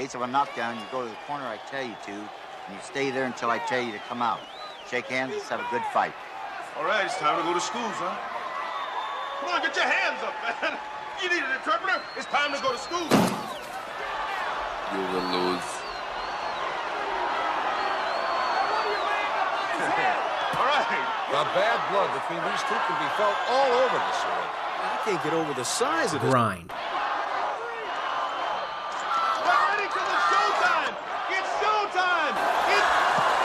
case of a knockdown, you go to the corner I tell you to, and you stay there until I tell you to come out. Shake hands, let's have a good fight. All right, it's time to go to school, son. Come on, get your hands up, man. You need an interpreter? It's time to go to school. You will lose. All right. The bad blood between these two can be felt all over this ring. I can't get over the size of this. Grind. We're ready for the showtime. It's showtime.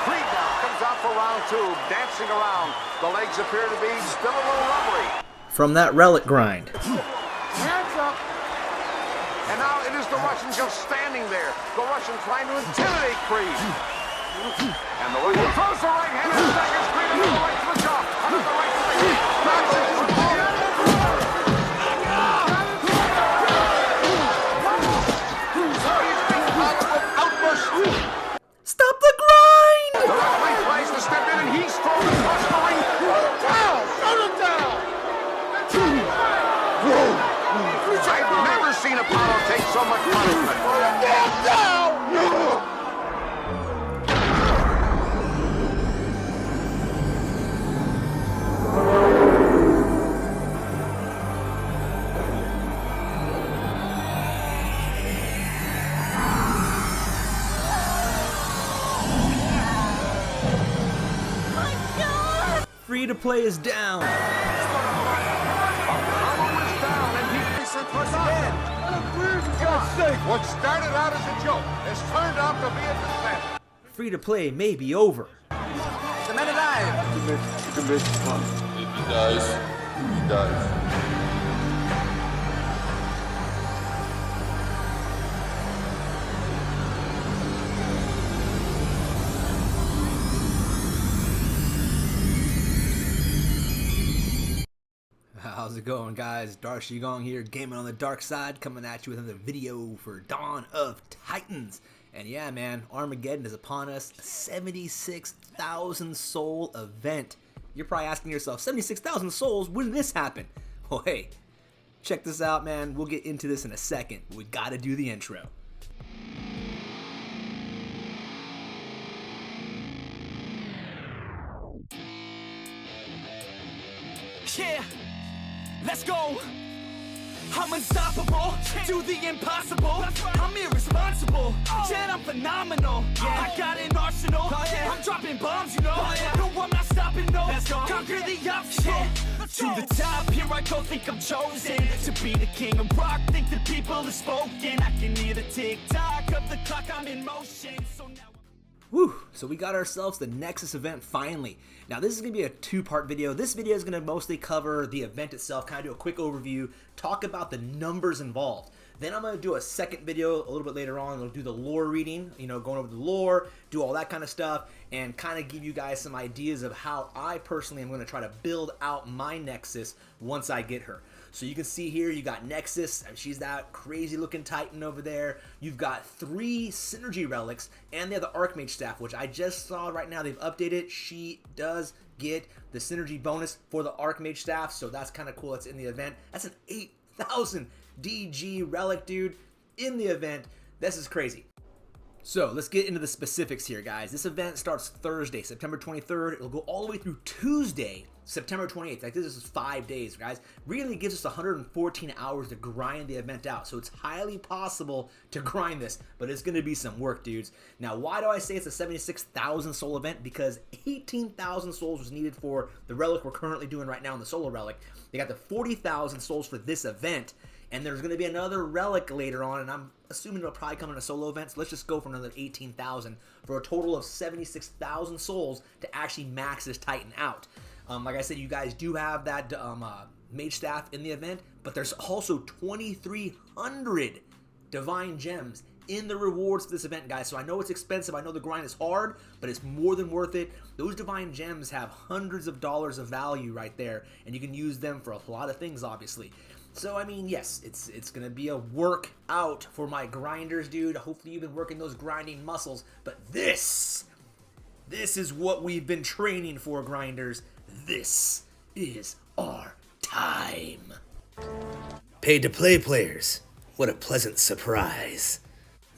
Freedown comes out for round two, dancing around. The legs appear to be still a little rubbery. From that Relic grind. Hands up. And now it is the Russian just standing there. The Russian trying to intimidate Creed. And the Russian throws the right hand and staggers Creed into the right to the jaw. Under the right to the head. Knocks it to the ball. Stop the grind! The referee tries to step in and he's thrown across the ring. Down! Shut him down! I've never seen Apollo take so much punishment. Down! Free to play is down. What started out as a joke has turned out to be a disaster. Free to play may be over. It's a man alive. If he dies, he dies. How's it going, guys? Dark Shigong here, gaming on the dark side, coming at you with another video for Dawn of Titans. And yeah, man, Armageddon is upon us, a 76,000 soul event. You're probably asking yourself, 76,000 souls, when did this happen? Well, hey, check this out, man. We'll get into this in a second, but we gotta do the intro. Yeah. Let's go. I'm unstoppable, do the impossible. I'm irresponsible, yet I'm phenomenal. I got an arsenal, I'm dropping bombs, you know. No, I'm not stopping, no. Conquer the obstacle. To the top, here I go, think I'm chosen to be the king of rock, think the people have spoken. I can hear the tick-tock of the clock, I'm in motion. So now Whew, so we got ourselves the Nexus event finally. Now this is going to be a two-part video. This video is going to mostly cover the event itself, kind of do a quick overview, talk about the numbers involved. Then I'm going to do a second video a little bit later on. I'll do the lore reading, you know, going over the lore, do all that kind of stuff, and kind of give you guys some ideas of how I personally am going to try to build out my Nexus once I get her. So you can see here, you got Nexus, and she's that crazy looking Titan over there. You've got 3 Synergy Relics, and they have the Archmage Staff, which I just saw right now. They've updated. She does get the Synergy bonus for the Archmage Staff, so that's kind of cool. That's in the event. That's an 8,000 DG Relic, dude, in the event. This is crazy. So let's get into the specifics here, guys. This event starts Thursday, September 23rd. It'll go all the way through Tuesday, September 28th. Like, this is 5 days, guys. Really gives us 114 hours to grind the event out. So it's highly possible to grind this, but it's going to be some work, dudes. Now, why do I say it's a 76,000 soul event? Because 18,000 souls was needed for the relic we're currently doing right now in the Solar Relic. They got the 40,000 souls for this event. And there's going to be another relic later on, and I'm assuming it'll probably come in a solo event, so let's just go for another 18,000 for a total of 76,000 souls to actually max this Titan out. Like I said, you guys do have that mage staff in the event, but there's also 2,300 divine gems in the rewards for this event, guys. So I know it's expensive, I know the grind is hard, but it's more than worth it. Those divine gems have hundreds of dollars of value right there, and you can use them for a lot of things, obviously. So, I mean, yes, it's going to be a workout for my grinders, dude. Hopefully you've been working those grinding muscles. But this is what we've been training for, grinders. This is our time. Paid to play players. What a pleasant surprise.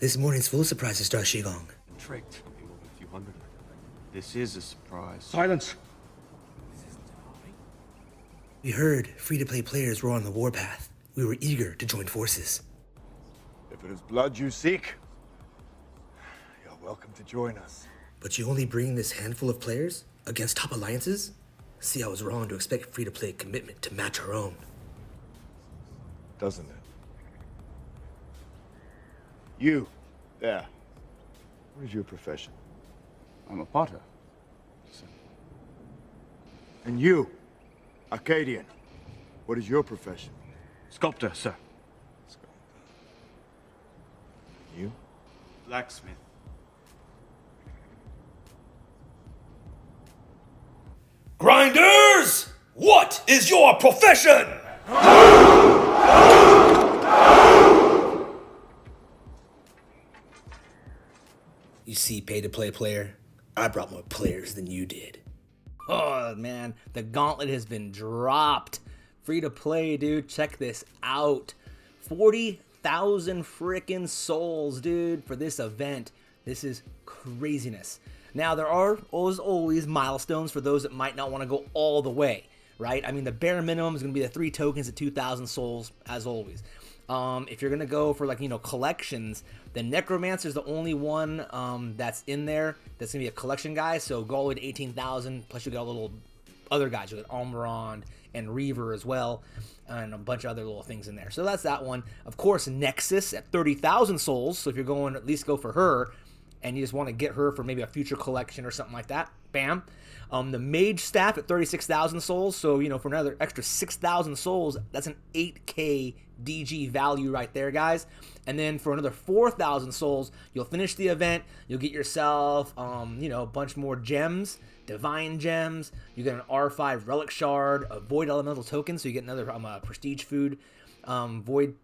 This morning's full of surprises, Star Shigong. Tricked. More than a few hundred. This is a surprise. Silence! We heard free-to-play players were on the warpath. We were eager to join forces. If it is blood you seek, you're welcome to join us. But you only bring this handful of players against top alliances? See, I was wrong to expect free-to-play commitment to match our own. Doesn't it? You, there. What is your profession? I'm a potter. And you, Arcadian. What is your profession? Sculptor, sir. You? Blacksmith. Grinders! What is your profession? You see, pay-to-play player, I brought more players than you did. Oh, man, the gauntlet has been dropped. Free-to-play, dude, check this out. 40,000 frickin' souls, dude, for this event. This is craziness. Now, there are, as always, milestones for those that might not want to go all the way, right? I mean, the bare minimum is going to be the 3 tokens at 2,000 souls, as always. If you're going to go for, like, you know, collections, then Necromancer is the only one that's in there that's going to be a collection guy. So go all the way to 18,000, plus you got a little other guys. You got Almirand and Reaver as well, and a bunch of other little things in there. So that's that one. Of course, Nexus at 30,000 souls. So if you're going, at least go for her, and you just want to get her for maybe a future collection or something like that, bam. The Mage Staff at 36,000 souls, so, you know, for another extra 6,000 souls, that's an 8k DG value right there, guys. And then for another 4,000 souls, you'll finish the event, you'll get yourself, you know, a bunch more gems, Divine Gems, you get an R5 Relic Shard, a Void Elemental Token, so you get another Prestige Food, Void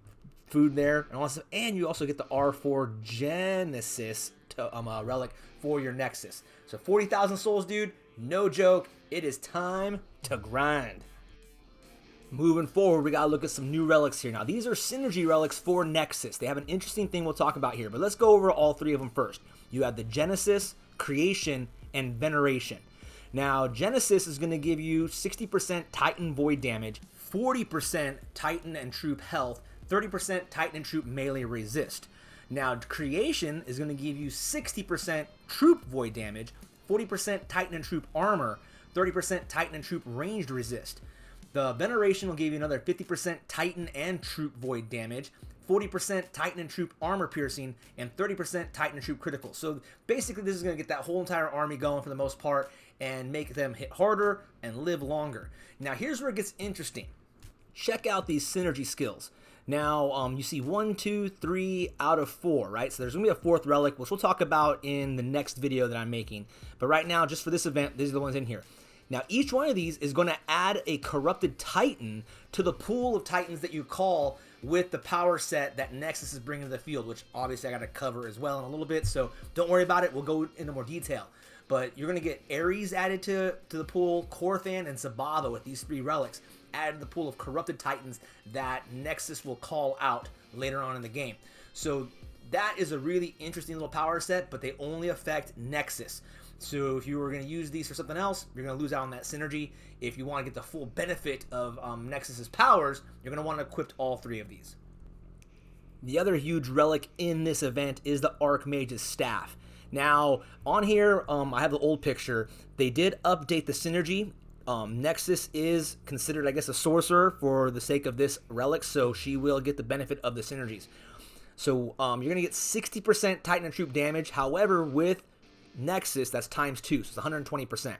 Food there, and you also get the R4 Genesis Relic for your Nexus. So 40,000 souls, dude. No joke, it is time to grind. Moving forward, we gotta look at some new relics here. Now, these are synergy relics for Nexus. They have an interesting thing we'll talk about here, but let's go over all 3 of them first. You have the Genesis, Creation, and Veneration. Now, Genesis is gonna give you 60% Titan Void damage, 40% Titan and Troop health, 30% Titan and Troop melee resist. Now, Creation is gonna give you 60% Troop Void damage, 40% Titan and Troop armor, 30% Titan and Troop ranged resist. The Veneration will give you another 50% Titan and Troop void damage, 40% Titan and Troop armor piercing, and 30% Titan and Troop critical. So basically this is going to get that whole entire army going for the most part and make them hit harder and live longer. Now here's where it gets interesting. Check out these synergy skills. Now, you see 1, 2, 3 out of 4, right? So there's going to be a 4th relic, which we'll talk about in the next video that I'm making. But right now, just for this event, these are the ones in here. Now, each one of these is going to add a corrupted Titan to the pool of Titans that you call with the power set that Nexus is bringing to the field, which obviously I got to cover as well in a little bit. So don't worry about it. We'll go into more detail. But you're going to get Ares added to the pool, Korthan, and Zabava with these 3 relics added to the pool of corrupted Titans that Nexus will call out later on in the game. So that is a really interesting little power set, but they only affect Nexus. So if you were going to use these for something else, you're going to lose out on that synergy. If you want to get the full benefit of Nexus's powers, you're going to want to equip all 3 of these. The other huge relic in this event is the Archmage's Staff. Now, on here, I have the old picture. They did update the synergy. Nexus is considered, I guess, a sorcerer for the sake of this relic, so she will get the benefit of the synergies. So you're going to get 60% Titan and Troop damage. However, with Nexus, that's times 2, so it's 120%.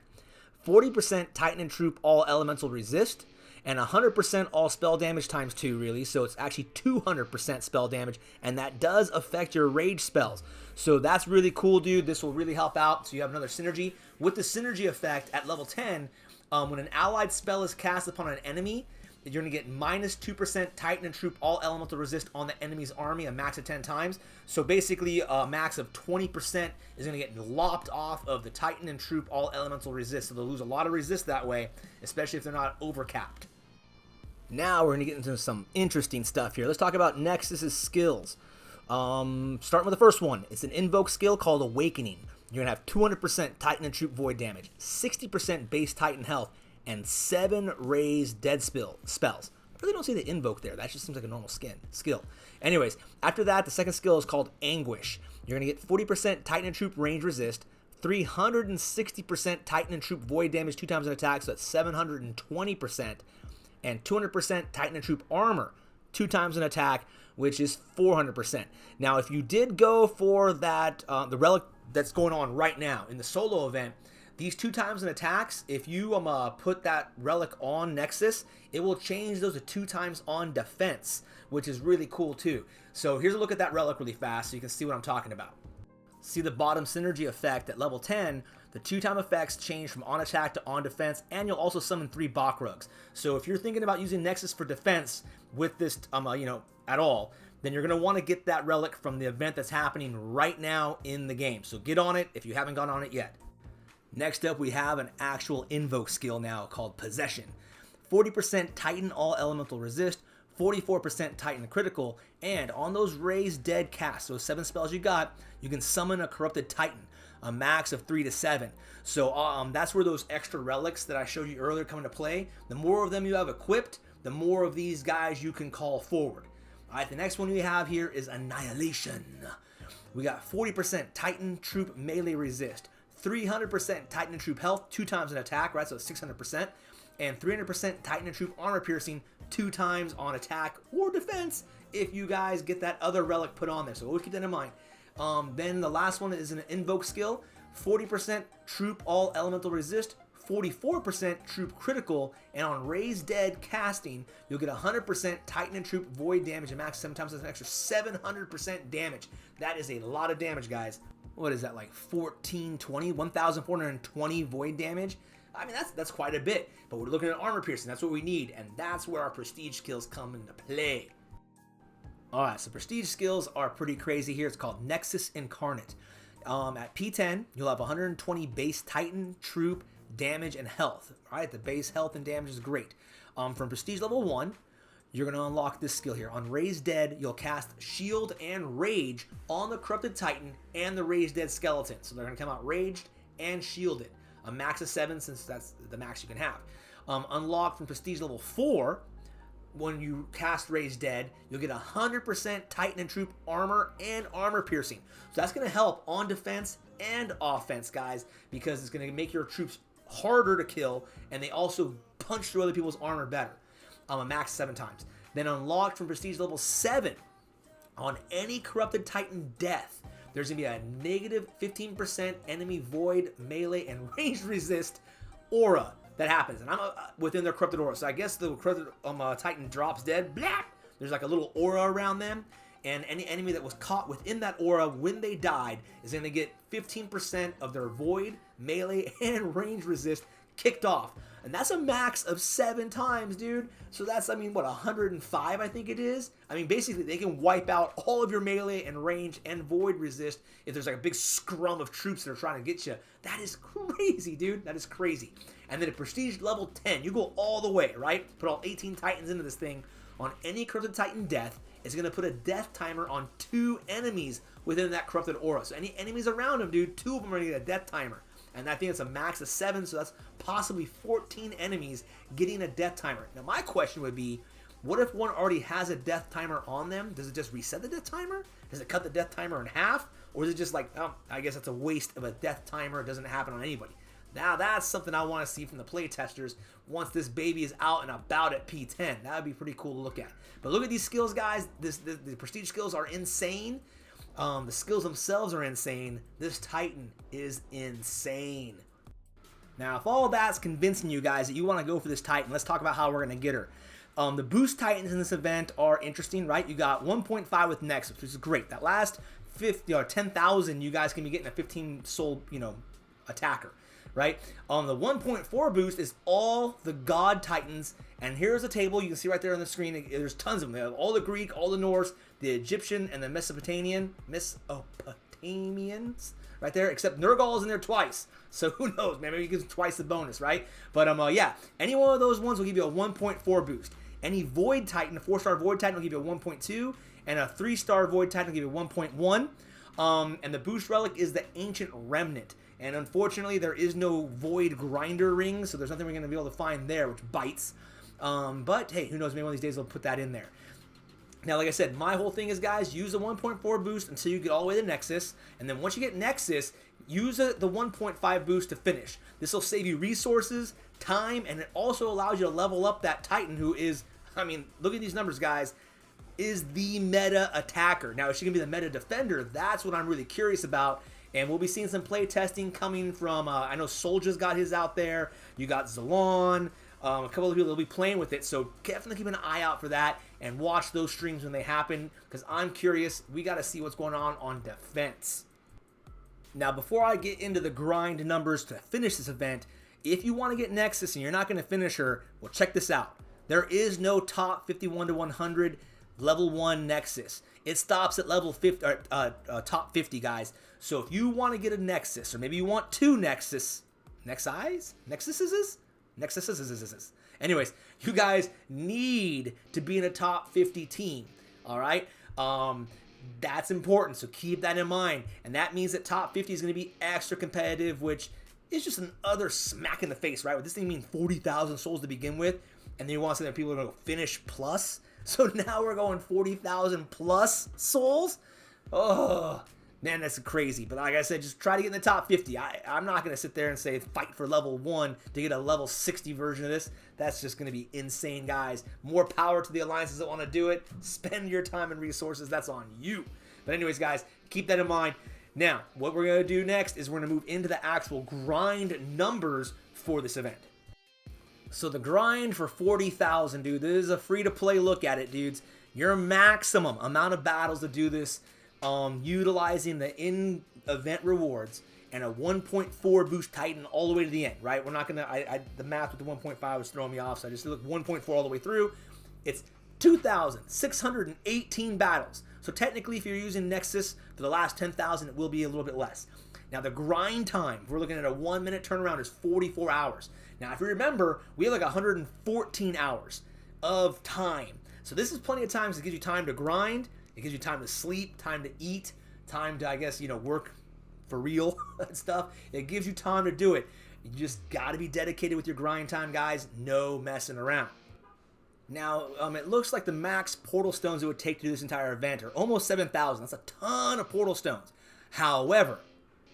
40% Titan and Troop all elemental resist, and 100% all spell damage times 2, really. So it's actually 200% spell damage, and that does affect your rage spells. So that's really cool, dude. This will really help out. So you have another synergy. With the synergy effect at level 10, when an allied spell is cast upon an enemy, you're going to get minus 2% Titan and Troop all elemental resist on the enemy's army, a max of 10 times. So basically a max of 20% is going to get lopped off of the Titan and Troop all elemental resist. So they'll lose a lot of resist that way, especially if they're not overcapped. Now we're going to get into some interesting stuff here. Let's talk about Nexus's skills. Starting with the first one, it's an invoke skill called Awakening. You're going to have 200% Titan and Troop Void damage, 60% base Titan health, and 7 raised dead spells. I really don't see the invoke there. That just seems like a normal skill. Anyways, after that, the second skill is called Anguish. You're going to get 40% Titan and Troop range resist, 360% Titan and Troop Void damage 2 times an attack, so that's 720%, and 200% Titan and Troop armor 2 times an attack, which is 400%. Now, if you did go for that, the relic that's going on right now in the solo event, these 2 times an attacks, if you put that relic on Nexus, it will change those to 2 times on defense, which is really cool too. So here's a look at that relic really fast so you can see what I'm talking about. See the bottom synergy effect at level 10, the 2-time effects change from on attack to on defense, and you'll also summon 3 Bakrugs. So if you're thinking about using Nexus for defense with this, at all, then you're going to want to get that relic from the event that's happening right now in the game. So get on it if you haven't gone on it yet. Next up, we have an actual invoke skill now called Possession. 40% Titan all elemental resist, 44% Titan critical, and on those raised dead casts, those 7 spells you got, you can summon a corrupted Titan, a max of 3 to 7. So that's where those extra relics that I showed you earlier come into play. The more of them you have equipped, the more of these guys you can call forward. All right, the next one we have here is Annihilation. We got 40% Titan troop melee resist, 300% Titan and troop health 2 times an attack, right? So it's 600%, and 300% Titan and troop armor piercing 2 times on attack or defense if you guys get that other relic put on there. So always keep that in mind. Then the last one is an invoke skill, 40% troop all elemental resist, 44% troop critical, and on raised dead casting, you'll get 100% Titan and troop void damage and max 7 times. That's an extra 700% damage. That is a lot of damage, guys. What is that, like 1,420 void damage? I mean, that's quite a bit, but we're looking at armor piercing. That's what we need, and that's where our prestige skills come into play. All right, so prestige skills are pretty crazy here. It's called Nexus Incarnate. At P10, you'll have 120 base Titan, troop, damage, and health. All right, the base health and damage is great. From prestige level 1, you're going to unlock this skill here. On Raised Dead, you'll cast Shield and Rage on the Corrupted Titan and the Raised Dead Skeleton. So they're going to come out Raged and Shielded. A max of 7, since that's the max you can have. Unlocked from prestige level 4, when you cast Raised Dead, you'll get 100% Titan and Troop armor and armor piercing. So that's going to help on defense and offense, guys, because it's going to make your troops harder to kill, and they also punch through other people's armor better. A max 7 times. Then unlocked from prestige level 7, on any Corrupted Titan death, there's going to be a negative 15% enemy void, melee, and range resist aura that happens. And I'm within their corrupted aura. So I guess the corrupted Titan drops dead. Blah! There's like a little aura around them. And any enemy that was caught within that aura when they died is going to get 15% of their void, melee, and range resist kicked off. And that's a max of 7 times, dude. So that's, I mean, what, 105, I think it is? I mean, basically, they can wipe out all of your melee and range and void resist if there's like a big scrum of troops that are trying to get you. That is crazy, dude. That is crazy. And then at prestige level 10, you go all the way, right? Put all 18 Titans into this thing. On any Corrupted Titan death, it's going to put a death timer on 2 enemies within that corrupted aura. So any enemies around them, dude, 2 of them are going to get a death timer. And I think it's a max of 7, so that's possibly 14 enemies getting a death timer. Now, my question would be, what if one already has a death timer on them? Does it just reset the death timer? Does it cut the death timer in half? Or is it just like, oh, I guess that's a waste of a death timer. It doesn't happen on anybody. Now, that's something I want to see from the playtesters once this baby is out and about at P10. That would be pretty cool to look at. But look at these skills, guys. The prestige skills are insane. The skills themselves are insane. This Titan is insane. Now, if all that's convincing you guys that you want to go for this Titan, let's talk about how we're going to get her. The boost Titans in this event are interesting, right? You got 1.5 with Nexus, which is great. That last 50 or 10,000, you guys can be getting a 15 soul, attacker, right? The 1.4 boost is all the God Titans, and here's a table you can see right there on the screen. There's tons of them. They have all the Greek, all the Norse, the Egyptian, and the Mesopotamians right there, except Nergal is in there twice. So who knows, man, maybe you get twice the bonus, right? But yeah, any one of those ones will give you a 1.4 boost. Any Void Titan, a 4-star Void Titan will give you a 1.2, and a 3-star Void Titan will give you 1.1. And the boost relic is the Ancient Remnant. And unfortunately, there is no Void Grinder ring, so there's nothing we're going to be able to find there, which bites. But hey, who knows, maybe one of these days they'll put that in there. Now, like I said, my whole thing is, guys, use the 1.4 boost until you get all the way to Nexus. And then once you get Nexus, use the 1.5 boost to finish. This will save you resources, time, and it also allows you to level up that Titan who is, I mean, look at these numbers, guys, is the meta attacker. Now, is she going to be the meta defender? That's what I'm really curious about. And we'll be seeing some play testing coming from, I know Soldier's got his out there. You got Zalon. A couple of people will be playing with it, so definitely keep an eye out for that and watch those streams when they happen, because I'm curious. We got to see what's going on defense. Now, before I get into the grind numbers to finish this event, if you want to get Nexus and you're not going to finish her, well, check this out. There is no top 51 to 100 level 1 Nexus. It stops at level 50, top 50, guys. So if you want to get a Nexus, or maybe you want 2 Nexuses. Anyways, you guys need to be in a top 50 team, all right? That's important, so keep that in mind. And that means that top 50 is going to be extra competitive, which is just another smack in the face, right? This thing means 40,000 souls to begin with, and then you want to say that people are going to go finish plus. So now we're going 40,000 plus souls? Oh, man, that's crazy. But like I said, just try to get in the top 50. I'm not going to sit there and say fight for level 1 to get a level 60 version of this. That's just going to be insane, guys. More power to the alliances that want to do it. Spend your time and resources. That's on you. But anyways, guys, keep that in mind. Now, what we're going to do next is we're going to move into the actual grind numbers for this event. So the grind for 40,000, dude, this is a free-to-play look at it, dudes. Your maximum amount of battles to do this, utilizing the in-event rewards and a 1.4 boost Titan all the way to the end, right? We're not going to, the math with the 1.5 was throwing me off, so I just looked 1.4 all the way through. It's 2,618 battles. So technically, if you're using Nexus for the last 10,000, it will be a little bit less. Now, the grind time, if we're looking at a 1-minute turnaround, is 44 hours. Now, if you remember, we have like 114 hours of time. So this is plenty of time. It gives you time to grind. It gives you time to sleep, time to eat, time to, I guess, work for real and stuff. It gives you time to do it. You just got to be dedicated with your grind time, guys. No messing around. Now, it looks like the max portal stones it would take to do this entire event are almost 7,000. That's a ton of portal stones. However,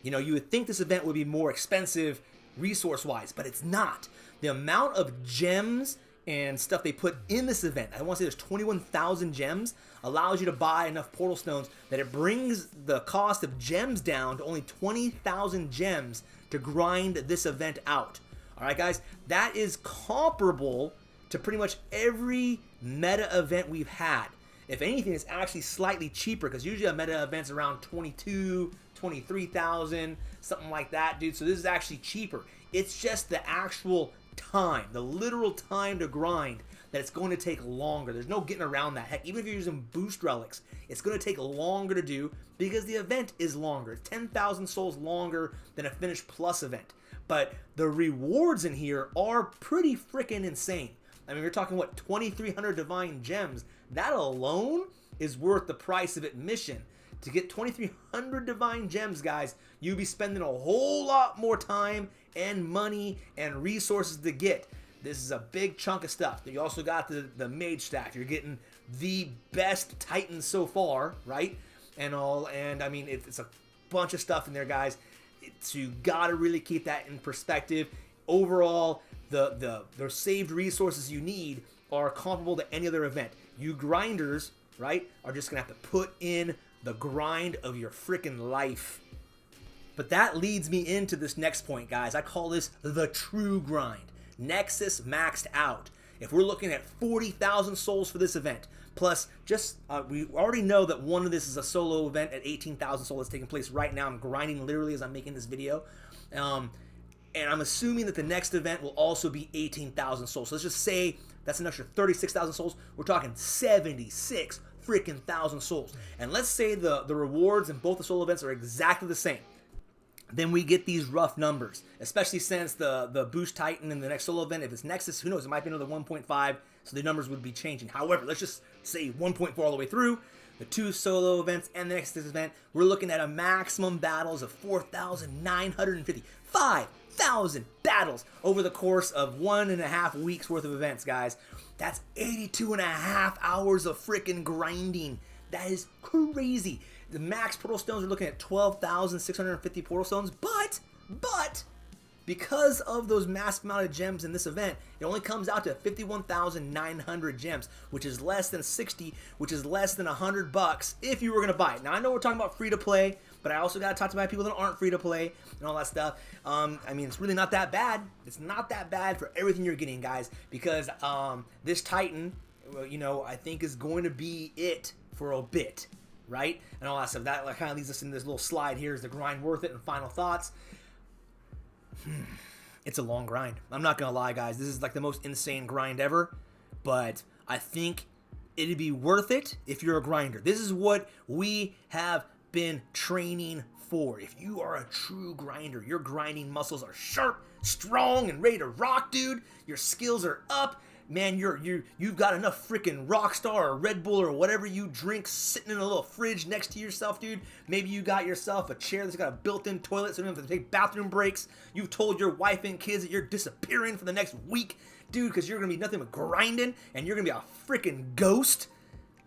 you would think this event would be more expensive resource-wise, but it's not. The amount of gems and stuff they put in this event, I want to say there's 21,000 gems, allows you to buy enough portal stones that it brings the cost of gems down to only 20,000 gems to grind this event out. All right, guys, that is comparable to pretty much every meta event we've had. If anything, it's actually slightly cheaper, because usually a meta event's around 22, 23,000, something like that, dude. So this is actually cheaper. It's just the actual time, the literal time to grind, that it's going to take longer. There's no getting around that. Heck, even if you're using boost relics, it's going to take longer to do because the event is longer. It's 10,000 souls longer than a Finish Plus event. But the rewards in here are pretty freaking insane. I mean, we're talking, what, 2,300 divine gems. That alone is worth the price of admission. To get 2,300 divine gems, guys, you'll be spending a whole lot more time and money and resources to get. This is a big chunk of stuff. You also got the mage staff. You're getting the best Titan so far, right? And I mean, it's a bunch of stuff in there, guys. So you got to really keep that in perspective. Overall, the saved resources you need are comparable to any other event. You grinders, right, are just going to have to put in the grind of your freaking life. But that leads me into this next point, guys. I call this the true grind. Nexus maxed out. If we're looking at 40,000 souls for this event, plus just, we already know that one of this is a solo event at 18,000 souls that's taking place right now. I'm grinding literally as I'm making this video. And I'm assuming that the next event will also be 18,000 souls. So let's just say that's an extra 36,000 souls. We're talking 76 freaking thousand souls. And let's say the rewards in both the solo events are exactly the same. Then we get these rough numbers, especially since the Boost Titan in the next solo event, if it's Nexus, who knows, it might be another 1.5, so the numbers would be changing. However, let's just say 1.4 all the way through. the 2 solo events and the Nexus event, we're looking at a maximum battles of 4,950. 5,000 battles over the course of 1.5 weeks worth of events, guys. That's 82.5 hours of freaking grinding. That is crazy. The max portal stones are looking at 12,650 portal stones, but because of those massive amount of gems in this event, it only comes out to 51,900 gems, which is less than 60, which is less than $100 if you were going to buy it. Now, I know we're talking about free to play, but I also got to talk to my people that aren't free to play and all that stuff. I mean, it's really not that bad. It's not that bad for everything you're getting, guys, because this Titan, you know, I think is going to be it for a bit, right? And all that stuff. That kind of leads us in this little slide here. Is the grind worth it? And final thoughts. It's a long grind. I'm not gonna lie, guys. This is like the most insane grind ever, but I think it'd be worth it if you're a grinder. This is what we have been training for. If you are a true grinder, your grinding muscles are sharp, strong, and ready to rock, dude. Your skills are up. Man, you've got enough freaking Rockstar or Red Bull or whatever you drink sitting in a little fridge next to yourself, dude. Maybe you got yourself a chair that's got a built-in toilet so you don't have to take bathroom breaks. You've told your wife and kids that you're disappearing for the next week, dude, because you're going to be nothing but grinding and you're going to be a freaking ghost.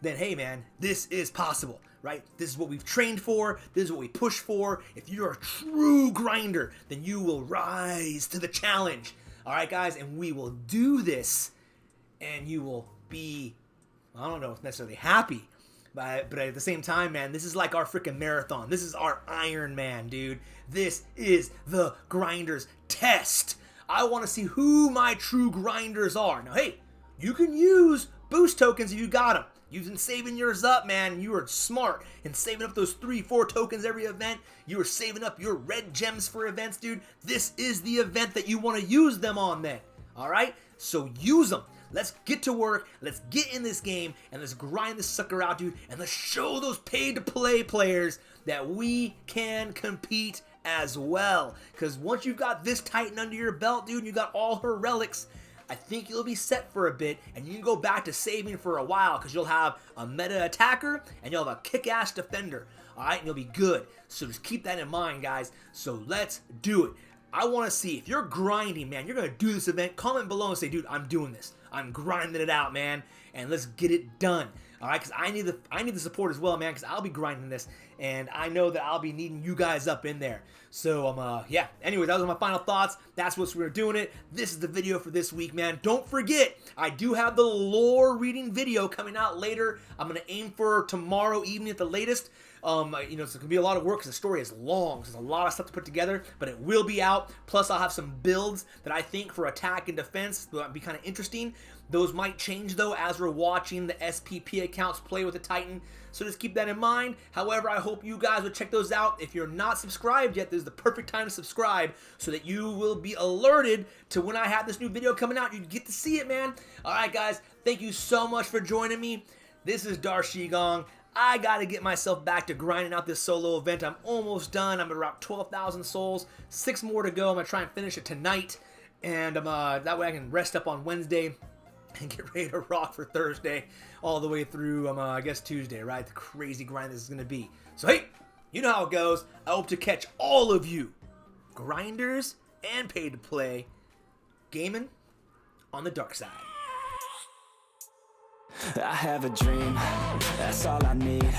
Then, hey, man, this is possible, right? This is what we've trained for. This is what we push for. If you're a true grinder, then you will rise to the challenge. All right, guys, and we will do this. And you will be, I don't know if necessarily happy, but at the same time, man, this is like our freaking marathon. This is our Iron Man, dude. This is the grinders test. I want to see who my true grinders are. Now, hey, you can use boost tokens if you got them. You've been saving yours up, man. You are smart and saving up those 3-4 tokens every event. You are saving up your red gems for events, dude. This is the event that you want to use them on then. All right? So use them. Let's get to work, let's get in this game, and let's grind this sucker out, dude, and let's show those paid-to-play players that we can compete as well. Because once you've got this Titan under your belt, dude, and you got all her relics, I think you'll be set for a bit, and you can go back to saving for a while, because you'll have a meta attacker, and you'll have a kick-ass defender, alright, and you'll be good. So just keep that in mind, guys. So let's do it. I want to see, if you're grinding, man, you're going to do this event, comment below and say, dude, I'm doing this. I'm grinding it out, man, and let's get it done. All right, because I need the support as well, man, because I'll be grinding this, and I know that I'll be needing you guys up in there. So, yeah. Anyways, that was my final thoughts. That's what we're doing it. This is the video for this week, man. Don't forget, I do have the lore reading video coming out later. I'm going to aim for tomorrow evening at the latest. You know, it's going to be a lot of work because the story is long. So there's a lot of stuff to put together, but it will be out. Plus, I'll have some builds that I think for attack and defense that would be kind of interesting. Those might change, though, as we're watching the SPP accounts play with the Titan. So just keep that in mind. However, I hope you guys would check those out. If you're not subscribed yet, this is the perfect time to subscribe so that you will be alerted to when I have this new video coming out. You get to see it, man. All right, guys. Thank you so much for joining me. This is Darshigong. I gotta get myself back to grinding out this solo event. I'm almost done. I'm at around 12,000 souls. 6 more to go. I'm gonna try and finish it tonight, and that way I can rest up on Wednesday and get ready to rock for Thursday all the way through, I guess, Tuesday, right? The crazy grind this is gonna be. So hey, you know how it goes. I hope to catch all of you grinders and paid to play gaming on the dark side. I have a dream, that's all I need.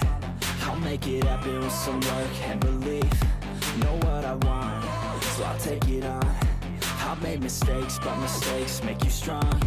I'll make it happen with some work and belief. Know what I want, so I'll take it on. I've made mistakes, but mistakes make you strong.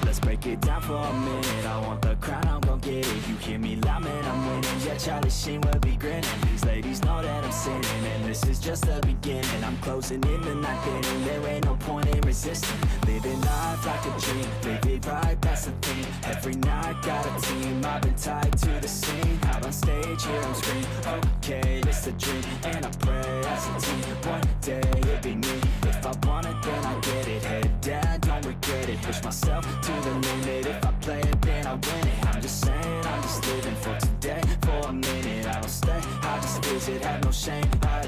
Let's break it down for a minute. I want the crown, I'm gon' get it. You hear me loud, man, I'm winning. Yeah, Charlie Sheen will be grinning. These ladies know that I'm sinning, and this is just the beginning. I'm closing in the night inning. There ain't no point in resisting. Living life like a dream, live it right, that's the thing. Every night got a team, I've been tied to the scene. Out on stage, here on screen. Okay, it's a dream, and I pray as a team. One day it'll be me. If I want it, then I get it. Head down, don't regret it. Push myself to the limit. If I play it, then I win it. I'm just saying, I'm just living for today. For a minute, I don't stay, I just visit. Have no shame, I